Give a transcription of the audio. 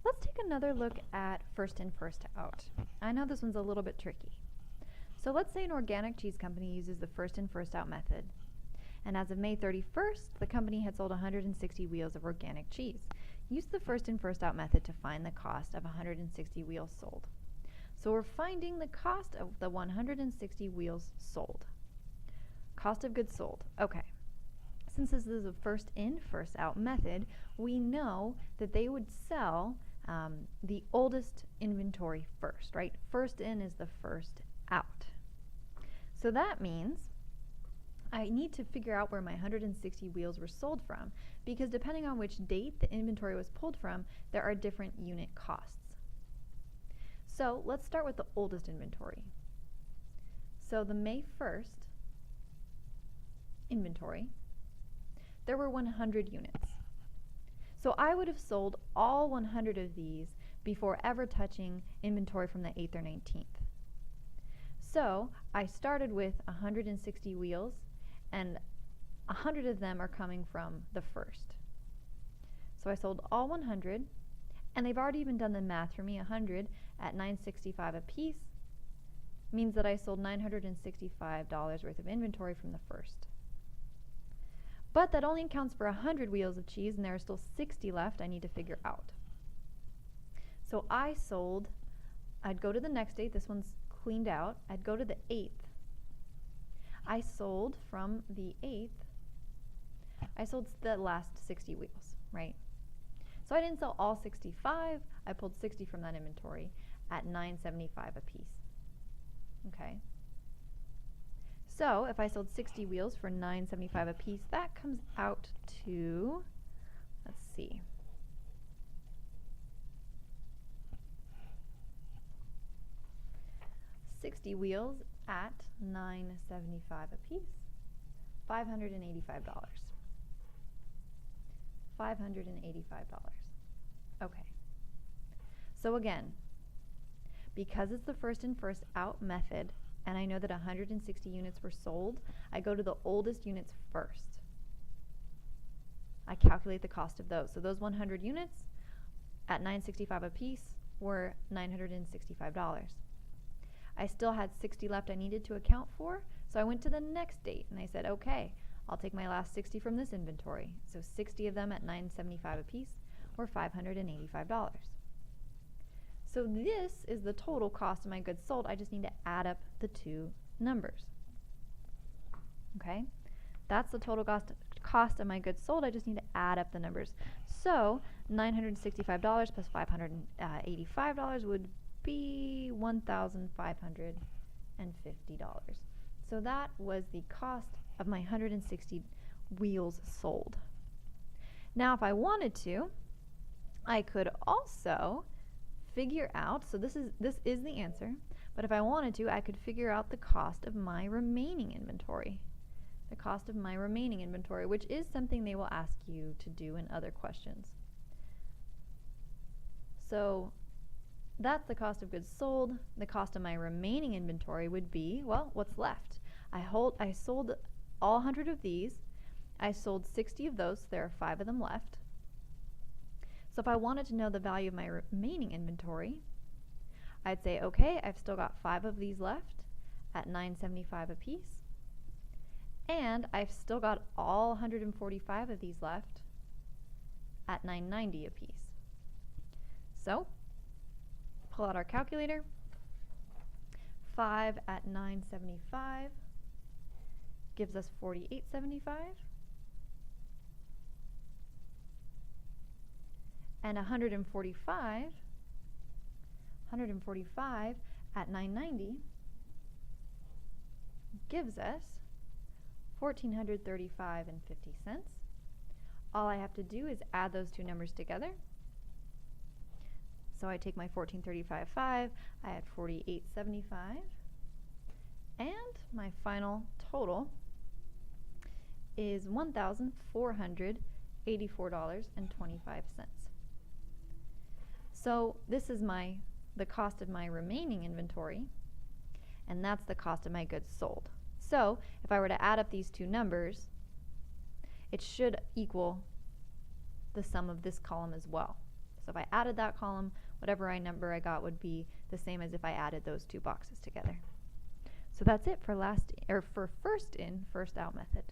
Let's take another look at first in, first out. I know this one's a little bit tricky. So let's say an organic cheese company uses the first in, first out method. And as of May 31st, the company had sold 160 wheels of organic cheese. Use the first in, first out method to find the cost of 160 wheels sold. So we're finding the cost of the 160 wheels sold. Cost of goods sold. Okay. Since this is a first in, first out method, we know that they would sell the oldest inventory first, right? First in is the first out. So that means I need to figure out where my 160 wheels were sold from, because depending on which date the inventory was pulled from, there are different unit costs. So let's start with the oldest inventory. So the May 1st inventory, there were 100 units. So I would have sold all 100 of these before ever touching inventory from the 8th or 19th. So I started with 160 wheels, and 100 of them are coming from the first. So I sold all 100, and they've already even done the math for me. 100 at $9.65 a piece means that I sold $965 worth of inventory from the first. But that only accounts for 100 wheels of cheese, and there are still 60 left I need to figure out. So I'd go to the next date. This one's cleaned out. I'd go to the 8th. I sold from the 8th, I sold the last 60 wheels, right? So I didn't sell all 65. I pulled 60 from that inventory at $9.75 a piece. Okay. So if I sold 60 wheels for $9.75 a piece, that comes out to, let's see, $60 wheels at $9.75 a piece, $585. $585. Okay. So again, because it's the first in, first out method, and I know that 160 units were sold, I go to the oldest units first. I calculate the cost of those. So those 100 units at $9.65 a piece were $965. I still had 60 left I needed to account for, so I went to the next date and I said, okay, I'll take my last 60 from this inventory. So 60 of them at $9.75 a piece were $585. So this is the total cost of my goods sold. I just need to add up the two numbers. Okay? That's the total cost of my goods sold. I just need to add up the numbers. So $965 plus $585 would be $1,550. So that was the cost of my 160 wheels sold. Now if I wanted to, I could also figure out, so this is the answer, but if I wanted to, I could figure out the cost of my remaining inventory. The cost of my remaining inventory, which is something they will ask you to do in other questions. So that's the cost of goods sold. The cost of my remaining inventory would be, well, what's left? I sold all 100 of these. I sold 60 of those, so there are 5 of them left. So if I wanted to know the value of my remaining inventory, I'd say, okay, I've still got 5 of these left at $9.75 a piece, and I've still got all 145 of these left at $9.90 a piece. So pull out our calculator. 5 at $9.75 gives us $48.75. And 145 at $9.90 gives us $1,435.50. All I have to do is add those two numbers together. So I take my $1,435.5, I add $48.75, and my final total is $1,484.25. So this is the cost of my remaining inventory, and that's the cost of my goods sold. So if I were to add up these two numbers, it should equal the sum of this column as well. So if I added that column, whatever number I got would be the same as if I added those two boxes together. So that's it for first in, first out method.